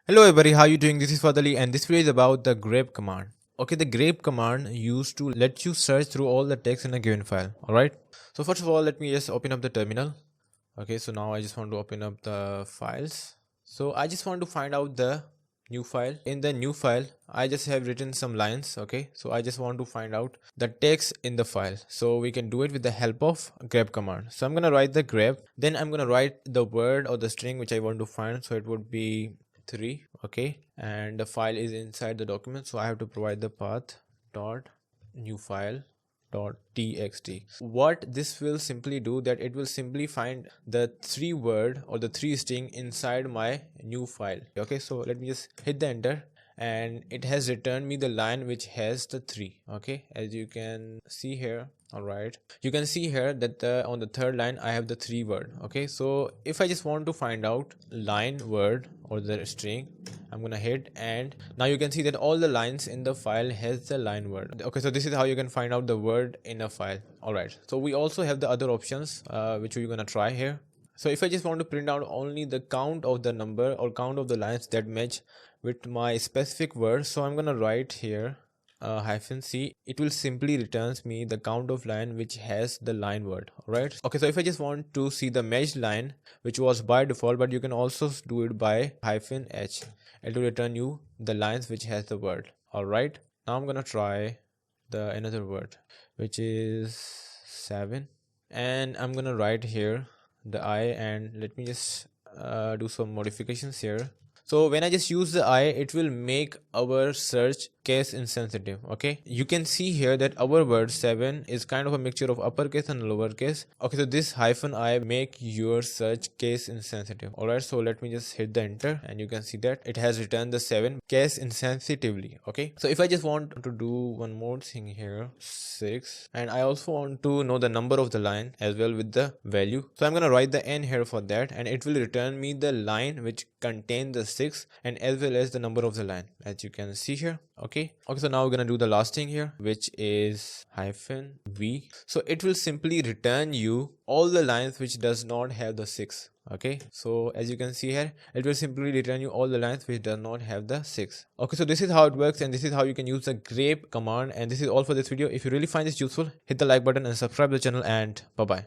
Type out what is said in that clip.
Hello everybody, how you doing? This is Fadali and this video is about the grep command. Okay, the grep command used to let you search through all the text in a given file. Alright. So first of all, let me just open up the terminal. Okay, so now I just want to open up the files. So I just want to find out the new file. In the new file, I just have written some lines. Okay, so I just want to find out the text in the file. So we can do it with the help of grep command. So I'm gonna write the grep, then I'm gonna write the word or the string which I want to find. So it would be 3. Okay, and the file is inside the document, so I have to provide the path dot new file dot txt. What this will simply do, that it will simply find the 3 word or the 3 string inside my new file. Okay, so let me just hit the enter and it has returned me the line which has the 3. Okay, as you can see here. All right, you can see here that on the third line I have the 3 word. Okay, so if I just want to find out line word or the string, I'm gonna hit, and now you can see that all the lines in the file has the line word. Okay, so this is how you can find out the word in a file. All right, so we also have the other options which we're gonna try here. So if I just want to print out only the count of the number or count of the lines that match with my specific word, so I'm gonna write here -c. It will simply returns me the count of line which has the line word. Alright, okay, so if I just want to see the matched line which was by default, but you can also do it by -h, it will return you the lines which has the word. Alright, now I'm gonna try the another word which is 7, and I'm gonna write here the I, and let me just do some modifications here. So when I just use the I, it will make our search case insensitive. Okay, you can see here that our word 7 is kind of a mixture of uppercase and lowercase. Okay, so this -I make your search case insensitive. Alright, so let me just hit the enter and you can see that it has returned the 7 case insensitively. Okay, so if I just want to do one more thing here, 6, and I also want to know the number of the line as well with the value, so I'm gonna write the n here for that, and it will return me the line which contain the 6 and as well as the number of the line, as you can see here. Okay, so now we're gonna do the last thing here, which is -v. So it will simply return you all the lines which does not have the 6. Okay, so as you can see here, it will simply return you all the lines which does not have the 6. Okay, so this is how it works, and this is how you can use the grep command. And this is all for this video. If you really find this useful, hit the like button and subscribe to the channel, and bye bye.